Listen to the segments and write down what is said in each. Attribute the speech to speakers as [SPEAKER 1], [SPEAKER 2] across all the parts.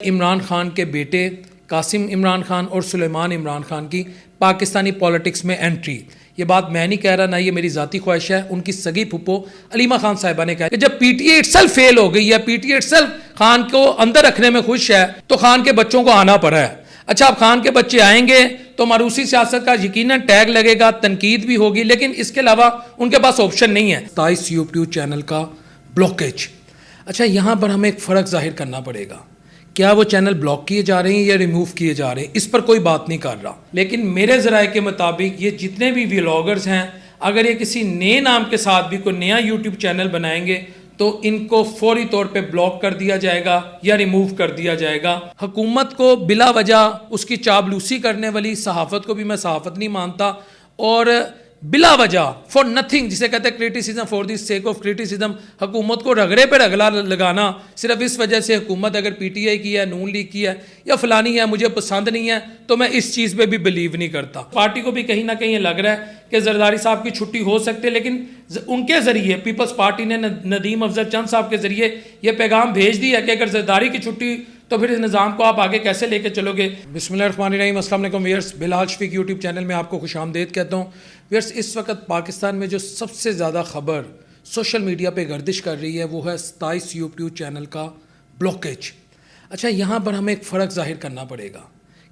[SPEAKER 1] इमरान खान के बेटे कासिम इमरान खान और सुलेमान इमरान खान की पाकिस्तानी पॉलिटिक्स में एंट्री। ये बात मैं नहीं कह रहा, ना ये मेरी ज़ाती ख्वाहिश है। उनकी सगी फुप्पो अलीमा खान साहिबा ने कहा कि जब पीटीए इटसेल्फ फेल हो गई है, पीटीए इटसेल्फ खान को अंदर रखने में खुश है, तो खान के बच्चों को आना पड़ा है। अच्छा, अब खान के बच्चे आएंगे तो मारूसी सियासत का यकीनन टैग लगेगा, तनकीद भी होगी, लेकिन इसके अलावा उनके पास ऑप्शन नहीं है। 27 यूट्यूब चैनल का ब्लॉकेज। अच्छा, यहाँ पर हमें एक फ़र्क जाहिर करना पड़ेगा, क्या वो चैनल ब्लॉक किए जा रहे हैं या रिमूव किए जा रहे हैं, इस पर कोई बात नहीं कर रहा। लेकिन मेरे ज़राए के मुताबिक ये जितने भी व्लॉगर्स हैं, अगर ये किसी नए नाम के साथ भी कोई नया यूट्यूब चैनल बनाएंगे तो इनको फौरी तौर पे ब्लॉक कर दिया जाएगा या रिमूव कर दिया जाएगा। हुकूमत को बिला वजह उसकी चाबलूसी करने वाली सहाफ़त को भी मैं सहाफ़त नहीं मानता, और बिला वजह फॉर नथिंग, जिसे कहते हैं criticism for the sake of criticism, हुकूमत को रगड़े पे रगड़ा लगाना सिर्फ इस वजह से हुकूमत अगर पीटीआई की है, नून लीग की है या फलानी है, मुझे पसंद नहीं है, तो मैं इस चीज़ पे भी बिलीव नहीं करता। पार्टी को भी कहीं ना कहीं लग रहा है कि जरदारी साहब की छुट्टी हो सकती है, लेकिन उनके ज़रिए पीपल्स पार्टी ने नदीम अफजल चंद साहब के ज़रिए ये पैगाम भेज दिया कि अगर जरदारी की छुट्टी तो फिर इस निज़ाम को आप आगे कैसे लेके चलोगे। बिस्मिल्लाहिर्रहमानिर्रहीम, अस्सलाम वालेकुम viewers, Bilal Shafiq YouTube channel में आपको खुशामदीद कहता हूँ। व्यूअर्स, इस वक्त पाकिस्तान में जो सबसे ज़्यादा ख़बर सोशल मीडिया पे गर्दिश कर रही है वो है 27 यूट्यूब चैनल का ब्लॉकेज। अच्छा, यहाँ पर हमें एक फ़र्क जाहिर करना पड़ेगा,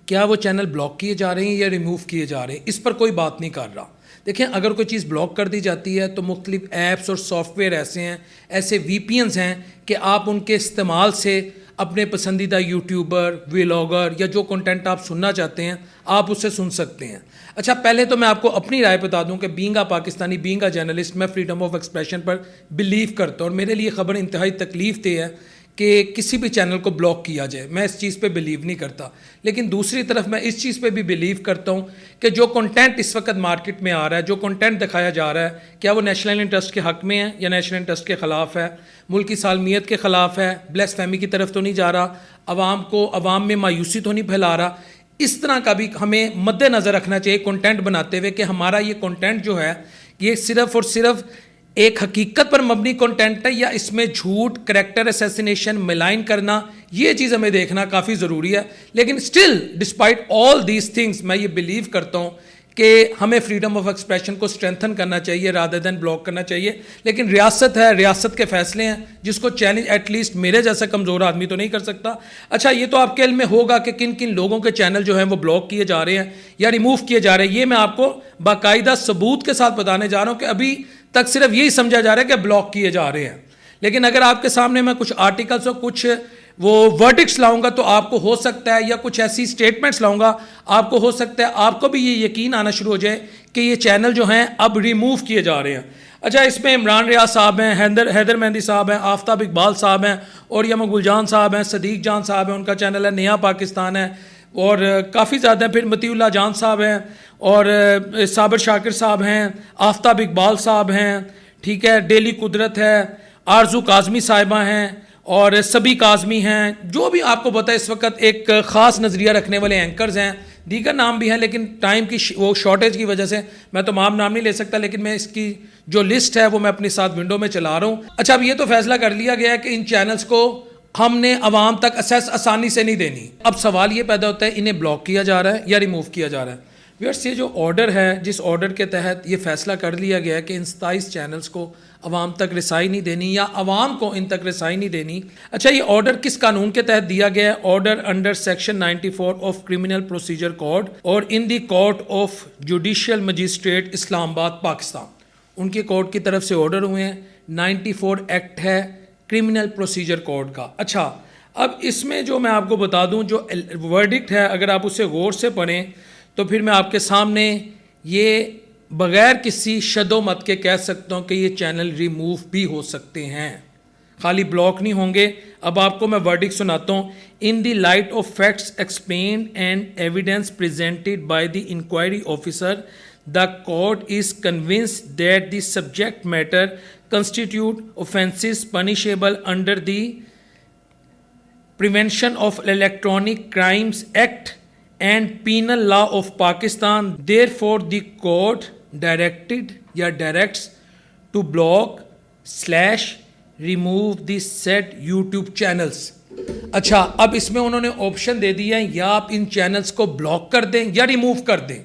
[SPEAKER 1] क्या वो चैनल ब्लॉक किए जा रहे हैं या रिमूव किए जा रहे हैं, इस पर कोई बात नहीं कर रहा। देखें, अगर कोई चीज़ ब्लॉक कर दी जाती है तो मुख्तलिफ ऐप्स और सॉफ्टवेयर ऐसे हैं, ऐसे VPNs हैं कि आप उनके इस्तेमाल से अपने पसंदीदा यूट्यूबर, व्लॉगर या जो कंटेंट आप सुनना चाहते हैं आप उससे सुन सकते हैं। अच्छा, पहले तो मैं आपको अपनी राय बता दूं कि being a Pakistani, being a journalist, मैं फ्रीडम ऑफ एक्सप्रेशन पर बिलीव करता हूँ और मेरे लिए ख़बर इंतहाई तकलीफ दे है कि किसी भी चैनल को ब्लॉक किया जाए। मैं इस चीज़ पे बिलीव नहीं करता, लेकिन दूसरी तरफ मैं इस चीज़ पे भी बिलीव करता हूँ कि जो कंटेंट इस वक्त मार्केट में आ रहा है, जो कंटेंट दिखाया जा रहा है, क्या वो नेशनल इंटरेस्ट के हक़ में है या नेशनल इंटरेस्ट के ख़िलाफ़ है, मुल्क की सालमियत के ख़िलाफ़ है, ब्लेसफेमी की तरफ तो नहीं जा रहा, अवाम में मायूसी तो नहीं फैला रहा। इस तरह का भी हमें मद्देनज़र रखना चाहिए कंटेंट बनाते हुए कि हमारा ये कंटेंट जो है ये सिर्फ़ और सिर्फ एक हकीकत पर मबनी कंटेंट है या इसमें झूठ, करैक्टर असैसिनेशन, मिलाइन करना, ये चीज़ हमें देखना काफ़ी ज़रूरी है। लेकिन still despite all these things मैं ये बिलीव करता हूँ कि हमें फ्रीडम ऑफ एक्सप्रेशन को स्ट्रेंथन करना चाहिए रादर देन ब्लॉक करना चाहिए। लेकिन रियासत है, रियासत के फैसले हैं जिसको चैलेंज एटलीस्ट मेरे जैसा कमज़ोर आदमी तो नहीं कर सकता। अच्छा, ये तो आपके इल्म में होगा कि किन किन लोगों के चैनल जो हैं वो ब्लॉक किए जा रहे हैं या रिमूव किए जा रहे हैं। ये मैं आपको बाकायदा सबूत के साथ बताने जा रहा हूँ कि अभी तक सिर्फ यही समझा जा रहा है कि ब्लॉक किए जा रहे हैं। लेकिन अगर आपके सामने मैं कुछ आर्टिकल्स और कुछ वो वर्डिक्ट्स लाऊंगा तो आपको हो सकता है, या कुछ ऐसी स्टेटमेंट्स लाऊंगा, आपको हो सकता है आपको भी ये यकीन आना शुरू हो जाए कि ये चैनल जो हैं अब रिमूव किए जा रहे हैं। अच्छा, इसमें इमरान रियाज साहब हैं, हैदर मेहंदी साहब हैं, आफ्ताब इकबाल साहब हैं, और यम गुलजान साहब हैं, सदीक जान साहब हैं, उनका चैनल है नया पाकिस्तान है, और काफ़ी ज़्यादा फिर मतीउल्लाह जान साहब हैं, और साबिर शाकिर साहब हैं, आफ्ताब इकबाल साहब हैं, ठीक है, डेली कुदरत है, आरजू काजमी साहिबा हैं, और सभी काजमी हैं, जो भी आपको पता है इस वक्त एक ख़ास नज़रिया रखने वाले एंकर्स हैं, दीगर नाम भी हैं, लेकिन टाइम की वो शॉर्टेज की वजह से मैं तमाम नाम नहीं ले सकता, लेकिन मैं इसकी जो लिस्ट है वो मैं अपने साथ विंडो में चला रहा हूँ। अच्छा, अब ये तो फैसला कर लिया गया है कि इन चैनल्स को हमने अवाम तक एक्सेस आसानी से नहीं देनी। अब सवाल ये पैदा होता है, इन्हें ब्लॉक किया जा रहा है या रिमूव किया जा रहा है। व्यूअर्स, ये जो ऑर्डर है, जिस ऑर्डर के तहत ये फैसला कर लिया गया है कि इन 27 चैनल्स को अवाम तक रसाई नहीं देनी या अवाम को इन तक रसाई नहीं देनी। अच्छा, ये ऑर्डर किस कानून के तहत दिया गया है? Order under section 94 of criminal procedure code और in the court of judicial magistrate Islamabad Pakistan, उनके कोर्ट की तरफ से ऑर्डर हुए हैं। 94 एक्ट है क्रिमिनल प्रोसीजर कोड का। अच्छा, अब इसमें जो मैं आपको बता दूं, जो वर्डिक्ट है अगर आप उसे गौर से पढ़ें तो फिर मैं आपके सामने ये बग़ैर किसी शदो मत के कह सकता हूँ कि ये चैनल रिमूव भी हो सकते हैं, खाली ब्लॉक नहीं होंगे। अब आपको मैं वर्डिक्ट सुनाता हूँ। In the light of facts explained and evidence presented by the inquiry officer, the court is convinced that the subject matter constitute offences punishable under the Prevention of Electronic Crimes Act and Penal Law of Pakistan. Therefore, the court directs to block / remove the said YouTube channels. अच्छा, अब इसमें उन्होंने option दे दिया है या आप इन channels को block कर दें या रिमूव कर दें।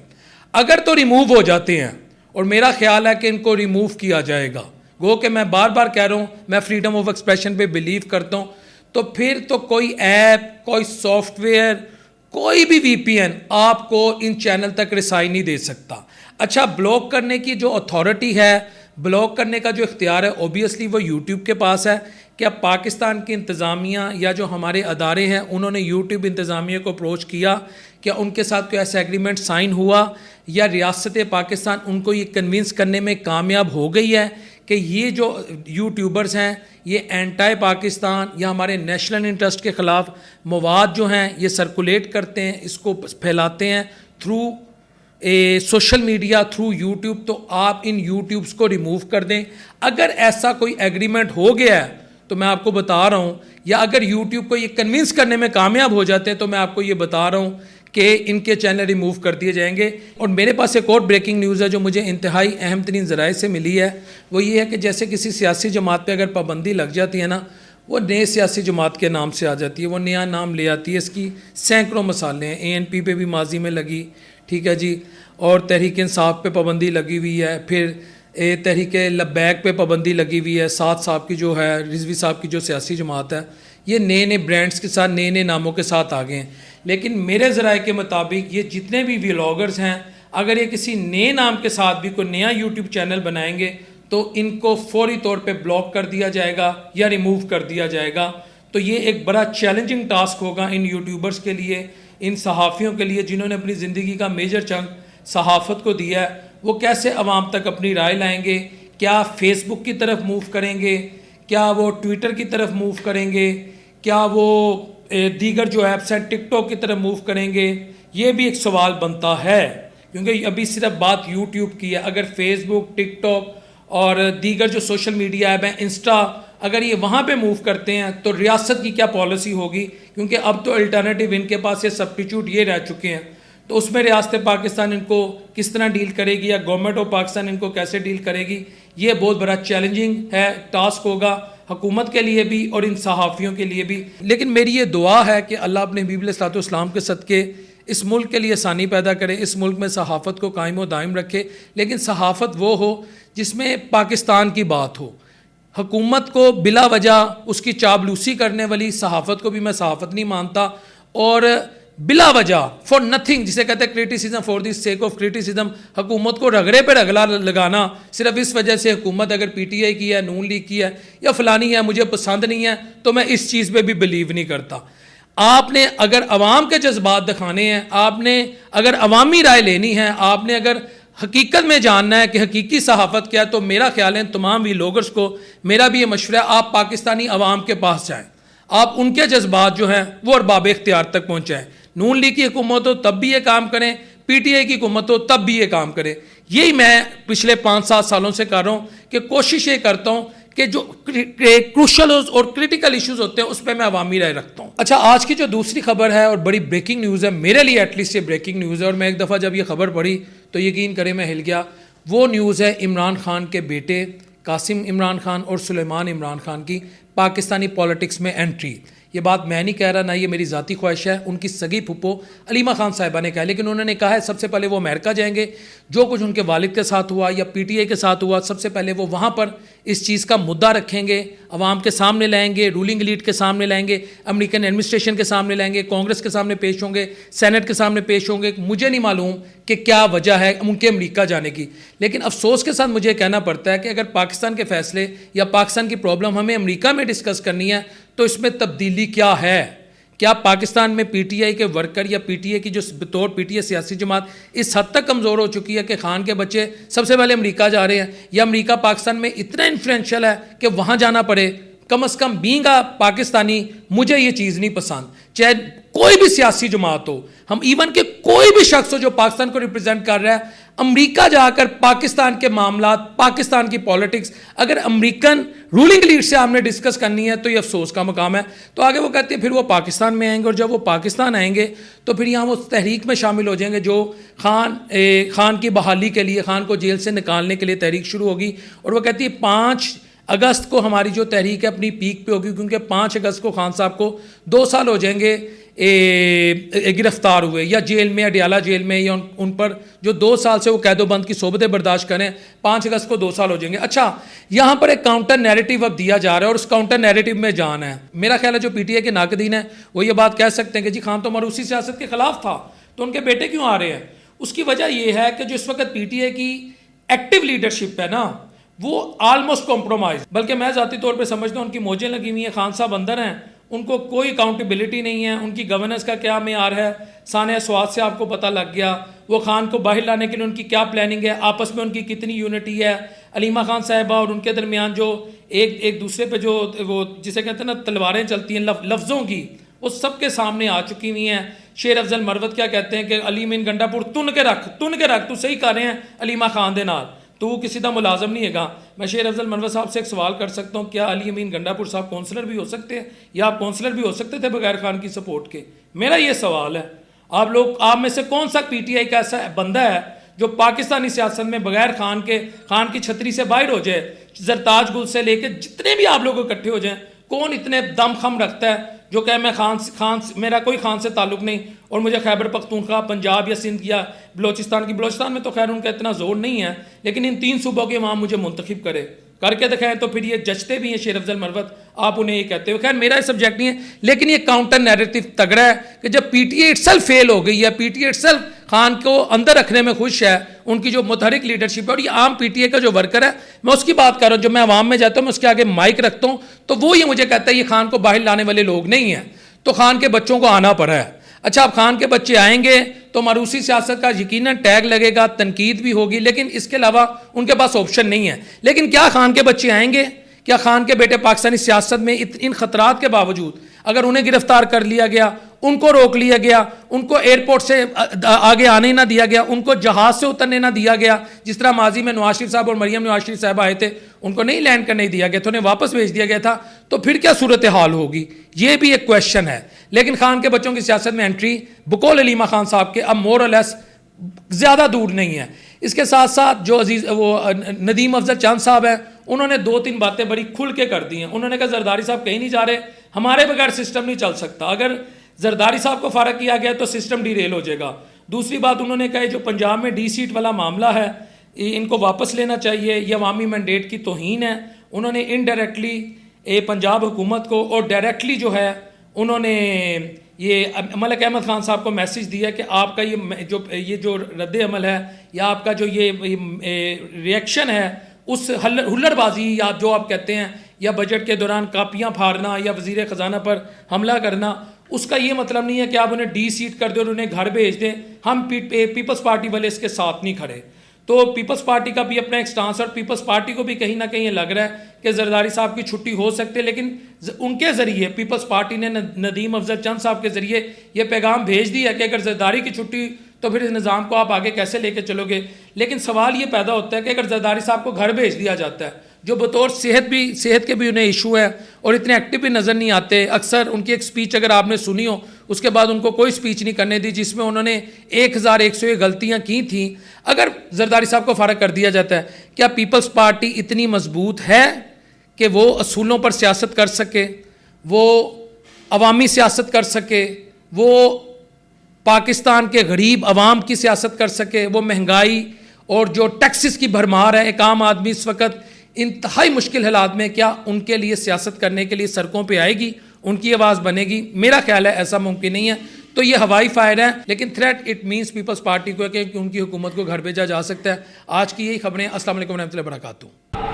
[SPEAKER 1] अगर तो रिमूव हो जाते हैं, और मेरा ख्याल है कि इनको रिमूव किया जाएगा, गो कि मैं बार बार कह रहा हूँ मैं फ्रीडम ऑफ एक्सप्रेशन पे बिलीव करता हूँ, तो फिर तो कोई ऐप, कोई सॉफ्टवेयर, कोई भी वीपीएन आपको इन चैनल तक रिसाई नहीं दे सकता। अच्छा, ब्लॉक करने की जो अथॉरिटी है, ब्लॉक करने का जो इख्तियार है, ओबियसली वो यूट्यूब के पास है। क्या पाकिस्तान की इंतज़ामिया या जो हमारे अदारे हैं उन्होंने यूट्यूब इंतज़ामिया को अप्रोच किया? क्या उनके साथ कोई ऐसा एग्रीमेंट साइन हुआ, या रियासत पाकिस्तान उनको ये कन्विंस करने में कामयाब हो गई है कि ये जो यूट्यूबर्स हैं ये एंटी पाकिस्तान या हमारे नेशनल इंटरेस्ट के ख़िलाफ़ मवाद जो हैं ये सर्कुलेट करते हैं, इसको फैलाते हैं through social media, through YouTube, तो आप इन यूट्यूब्स को रिमूव कर दें। अगर ऐसा कोई एग्रीमेंट हो गया है तो मैं आपको बता रहा हूँ, या अगर यूट्यूब को ये कन्विंस करने में कामयाब हो जाते हैं तो मैं आपको ये बता रहा हूँ कि इनके चैनल रिमूव कर दिए जाएंगे। और मेरे पास एक और ब्रेकिंग न्यूज़ है जो मुझे इंतहाई अहम तरीन ज़राए से मिली है। वो ये है कि जैसे किसी सियासी जमात पे अगर पाबंदी लग जाती है ना, वो नए सियासी जमात के नाम से आ जाती है, वो नया नाम ले आती है। इसकी सैकड़ों मसाले हैं। ANP पे भी माजी में लगी, ठीक है जी, और तहरीक इंसाफ पे पाबंदी लगी हुई है, फिर तहरीक लब्बैक पे पाबंदी लगी हुई है, साद साहब की जो है, रिजवी साहब की जो सियासी जमात है, ये नए नए ब्रांड्स के साथ, नए नए नामों के साथ आ गए हैं। लेकिन मेरे ज़राए के मुताबिक ये जितने भी व्लॉगर्स हैं, अगर ये किसी नए नाम के साथ भी कोई नया यूट्यूब चैनल बनाएंगे तो इनको फौरी तौर पे ब्लॉक कर दिया जाएगा या रिमूव कर दिया जाएगा। तो ये एक बड़ा चैलेंजिंग टास्क होगा इन यूट्यूबर्स के लिए, इन सहाफ़ियों के लिए जिन्होंने अपनी ज़िंदगी का मेजर चंक सहाफ़त को दिया है। वो कैसे आवाम तक अपनी राय लाएंगे? क्या फेसबुक की तरफ मूव करेंगे? क्या वो ट्विटर की तरफ मूव करेंगे? क्या वो दीगर जो ऐप्स हैं टिकटॉक की तरफ मूव करेंगे? ये भी एक सवाल बनता है, क्योंकि अभी सिर्फ बात यूट्यूब की है। अगर फेसबुक, टिकटॉक और दीगर जो सोशल मीडिया ऐप हैं, इंस्टा, अगर ये वहाँ पे मूव करते हैं तो रियासत की क्या पॉलिसी होगी? क्योंकि अब तो अल्टरनेटिव इनके पास ये सब्स्टिट्यूट ये रह चुके हैं, तो उसमें रियासत पाकिस्तान इनको किस तरह डील करेगी, या गवर्नमेंट ऑफ पाकिस्तान इनको कैसे डील करेगी? ये बहुत बड़ा चैलेंजिंग है, टास्क होगा हुकूमत के लिए भी और इन सहाफ़ियों के लिए भी। लेकिन मेरी ये दुआ है कि अल्लाह अपने हबीब अलैहिस्सलाम के सदक़े इस मुल्क के लिए आसानी पैदा करे, इस मुल्क में सहाफ़त को कायम व दायम रखे। लेकिन सहाफ़त वो हो जिसमें पाकिस्तान की बात हो। हुकूमत को बिला वजह उसकी चाबलूसी करने वाली सहाफ़त को भी मैं सहाफ़त नहीं मानता, और बिला वजह फॉर नथिंग, जिसे कहते हैं criticism for the sake of criticism, हुकूमत को रगड़े पे रगड़ा लगाना सिर्फ इस वजह से हुकूमत अगर PTI की है, नून लीग की है या फलानी है, मुझे पसंद नहीं है, तो मैं इस चीज़ पे भी बिलीव नहीं करता। आपने अगर अवाम के जज्बात दिखाने हैं, आपने अगर अवामी राय लेनी है, आपने अगर हकीकत में जानना है कि हकीकी सहाफ़त क्या है, तो मेरा ख्याल है तमाम व्लॉगर्स को मेरा भी ये मशवरा है, आप पाकिस्तानी अवाम के पास जाएँ, आप उनके जज्बात जो हैं वो अरबाब इख्तियार तक पहुँचाएँ। नून लीग की हुकूमत हो तब भी ये काम करें, PTI की हुकूमत हो तब भी ये काम करें। यही मैं पिछले 5-7 सालों से कर रहा हूँ कि कोशिश ये करता हूँ कि जो क्रूशल और क्रिटिकल इश्यूज होते हैं उस पर मैं अवामी राय रखता हूँ। अच्छा, आज की जो दूसरी खबर है और बड़ी ब्रेकिंग न्यूज़ है, मेरे लिए एटलीस्ट ये ब्रेकिंग न्यूज़ है, और मैं एक दफ़ा जब ये खबर पढ़ी तो यकीन करें मैं हिल गया। वो न्यूज़ है इमरान खान के बेटे कासिम इमरान खान और सुलेमान इमरान खान की पाकिस्तानी पॉलिटिक्स में एंट्री। ये बात मैं नहीं कह रहा, ना ये मेरी ज़ाती ख्वाहिश है, उनकी सगी फुप्पो अलीमा खान साहिबा ने कहा। लेकिन उन्होंने कहा है सबसे पहले वो अमेरिका जाएंगे, जो कुछ उनके वालिद के साथ हुआ या PTI के साथ हुआ, सबसे पहले वो वहाँ पर इस चीज़ का मुद्दा रखेंगे, अवाम के सामने लाएंगे, रूलिंग एलीट के सामने लाएंगे, अमेरिकन एडमिनिस्ट्रेशन के सामने लाएंगे, कांग्रेस के सामने पेश होंगे, सेनेट के सामने पेश होंगे। मुझे नहीं मालूम कि क्या वजह है उनके अमेरिका जाने की, लेकिन अफसोस के साथ मुझे कहना पड़ता है कि अगर पाकिस्तान के फैसले या पाकिस्तान की प्रॉब्लम हमें अमेरिका में डिस्कस करनी है तो इसमें तब्दीली क्या है? क्या पाकिस्तान में PTI के वर्कर या PTI की जो बतौर PTI सियासी जमात इस हद तक कमज़ोर हो चुकी है कि खान के बच्चे सबसे पहले अमेरिका जा रहे हैं, या अमेरिका पाकिस्तान में इतना इन्फ्लुएंशियल है कि वहाँ जाना पड़े? कम अज़ कम बीइंग पाकिस्तानी मुझे ये चीज़ नहीं पसंद। चाहे कोई भी सियासी जमात हो, हम इवन के कोई भी शख्स हो जो पाकिस्तान को रिप्रेजेंट कर रहा है, अमेरिका जाकर पाकिस्तान के मामला, पाकिस्तान की पॉलिटिक्स अगर अमेरिकन रूलिंग लीड से हमने डिस्कस करनी है तो ये अफसोस का मकाम है। तो आगे वो कहते हैं फिर वो पाकिस्तान में आएंगे, और जब वो पाकिस्तान आएंगे तो फिर यहाँ वो तहरीक में शामिल हो जाएंगे जो खान की बहाली के लिए, खान को जेल से निकालने के लिए तहरीक शुरू होगी। और वो कहती है 5 अगस्त को हमारी जो तहरीक है अपनी पीक पे होगी, क्योंकि 5 अगस्त को खान साहब को 2 साल हो जाएंगे गिरफ्तार हुए, या जेल में, अडियाला जेल में, या उन पर जो 2 साल से वो कैदोबंद की सोबतें बर्दाश्त करें, 5 अगस्त को 2 साल हो जाएंगे। अच्छा, यहाँ पर एक काउंटर नैरेटिव अब दिया जा रहा है और उस काउंटर नैरेटिव में जान है। मेरा ख्याल है जो पीटीआई के नाकदीन है वो ये बात कह सकते हैं कि जी खान तो मरूसी सियासत के खिलाफ था, तो उनके बेटे क्यों आ रहे हैं। उसकी वजह यह है कि जो इस वक्त पीटीआई की एक्टिव लीडरशिप है ना, वो ऑलमोस्ट कॉम्प्रोमाइज, बल्कि मैं ज़ाती तौर पे समझता हूँ उनकी मौजें लगी हुई हैं, खान साहब अंदर हैं, उनको कोई अकाउंटेबिलिटी नहीं है, उनकी गवर्नेंस का क्या मेयार है, सानिया स्वाद से आपको पता लग गया, वो खान को बाहर लाने के लिए उनकी क्या प्लानिंग है, आपस में उनकी कितनी यूनिटी है, अलीमा खान साहिबा और उनके दरमियान जो एक दूसरे पे जो वो जिसे कहते हैं ना तलवारें चलती हैं लफ्ज़ों की, वो सबके सामने आ चुकी हुई हैं। शेर अफजल मरवत क्या कहते हैं कि अली मीन गंडापुर तुन के रख, तू सही कर रहे हैं अलीमा खान दे नाल, तो वो किसी का मुलाजम नहीं है। मैं शेर अफजल मरवत साहब से एक सवाल कर सकता हूँ, क्या अली अमीन गंडापुर साहब कौंसलर भी हो सकते हैं, या आप कौंसलर भी हो सकते थे बगैर खान की सपोर्ट के? मेरा ये सवाल है। आप में से कौन सा पीटीआई का ऐसा बंदा है जो पाकिस्तानी सियासत में बगैर खान की छतरी से बाहर हो जाए, जरताज गुल से लेके जितने भी आप लोग इकट्ठे हो जाएं, कौन इतने दमखम रखता है जो कहे मैं खान मेरा कोई खान से ताल्लुक नहीं और मुझे खैबर पख्तूनख्वा, पंजाब या सिंध या बलोचिस्तान में तो खैर उनका इतना जोर नहीं है, लेकिन इन 3 सूबों के इमाम मुझे मुंतखब करके दिखाएं, तो फिर ये जचते भी हैं शेर अफजल मरवत, आप उन्हें ये कहते हो। खैर मेरा ये सब्जेक्ट नहीं है, लेकिन ये काउंटर नैरेटिव तगड़ा है कि जब पीटीआई इटसेल्फ फेल हो गई है, पीटीआई इटसेल्फ खान को अंदर रखने में खुश है, उनकी जो मुतहरिक लीडरशिप है, और ये आम पीटीआई का जो वर्कर है, मैं उसकी बात कर रहा हूँ, जब मैं अवाम में जाता हूँ मैं उसके आगे माइक रखता हूँ, तो वो ये मुझे कहता है ये खान को बाहर लाने वाले लोग नहीं हैं, तो खान के बच्चों को आना पड़ा है। अच्छा, अब खान के बच्चे आएंगे तो मरूसी सियासत का यकीनन टैग लगेगा, तनकीद भी होगी, लेकिन इसके अलावा उनके पास ऑप्शन नहीं है। लेकिन क्या खान के बच्चे आएंगे? क्या खान के बेटे पाकिस्तानी सियासत में इन खतरात के बावजूद अगर उन्हें गिरफ्तार कर लिया गया, उनको रोक लिया गया, उनको एयरपोर्ट से आगे आने ना दिया गया, उनको जहाज़ से उतरने ना दिया गया, जिस तरह माजी में नवाज शरीफ साहब और मरियम नवाज शरीफ साहब आए थे, उनको नहीं लैंड करने दिया गया, तो उन्हें वापस भेज दिया गया था, तो फिर क्या सूरत हाल होगी? ये भी एक क्वेश्चन है। लेकिन खान के बच्चों की सियासत में एंट्री बकौल अलीमा खान साहब के अब मोर और लेस ज़्यादा दूर नहीं है। इसके साथ साथ जो नदीम अफजल चंद साहब हैं, उन्होंने 2-3 बातें बड़ी खुल के कर दी हैं। उन्होंने कहा जरदारी साहब कहीं नहीं जा रहे, हमारे बगैर सिस्टम नहीं चल सकता, अगर जरदारी साहब को फारग किया गया तो सिस्टम डीरेल हो जाएगा। दूसरी बात उन्होंने कहा जो पंजाब में डी सीट वाला मामला है, इनको वापस लेना चाहिए, यह अवामी मैंडेट की तौहीन है। उन्होंने इनडायरेक्टली पंजाब हुकूमत को और डायरेक्टली जो है उन्होंने ये मलिक अहमद खान साहब को मैसेज दिया कि आपका ये जो रद्द अमल है या आपका जो ये रिएक्शन है उस हुल्लड़बाजी या जो आप कहते हैं, या बजट के दौरान कापियाँ फाड़ना या वज़ीर ख़जाना पर हमला करना, उसका ये मतलब नहीं है कि आप उन्हें डी सीट कर दें और उन्हें घर भेज दें। हम पीपल्स पार्टी वाले इसके साथ नहीं खड़े। तो पीपल्स पार्टी का भी अपना एक स्टांस, और पीपल्स पार्टी को भी कहीं ना कहीं लग रहा है कि जरदारी साहब की छुट्टी हो सकती है, लेकिन उनके ज़रिए पीपल्स पार्टी ने नदीम अफजल चंद साहब के ज़रिए ये पैगाम भेज दिया कि अगर जरदारी की छुट्टी तो फिर इस निज़ाम को आप आगे कैसे लेके चलोगे। लेकिन सवाल ये पैदा होता है कि अगर जरदारी साहब को घर भेज दिया जाता है, जो बतौर सेहत के भी उन्हें इशू है और इतने एक्टिव भी नज़र नहीं आते। अक्सर उनकी एक स्पीच अगर आपने सुनी हो, उसके बाद उनको कोई स्पीच नहीं करने दी जिसमें उन्होंने 1101 गलतियाँ की थी। अगर जरदारी साहब को फारग कर दिया जाता है, क्या पीपल्स पार्टी इतनी मजबूत है कि वो असूलों पर सियासत कर सके, वो अवामी सियासत कर सके, वो पाकिस्तान के गरीब अवाम की सियासत कर सके, वो महंगाई और जो टैक्सेस की भरमार है, एक आम आदमी इस वक्त इंतहाई मुश्किल हालात में, क्या उनके लिए सियासत करने के लिए सड़कों पे आएगी, उनकी आवाज़ बनेगी? मेरा ख्याल है ऐसा मुमकिन नहीं है। तो ये हवाई फायर है, लेकिन threat it means Peoples Party को कि उनकी हुकूमत को घर भेजा जा सकता है। आज की यही खबरें। अस्सलाम वालेकुम रहमतुल्लाहि व बरकातहू।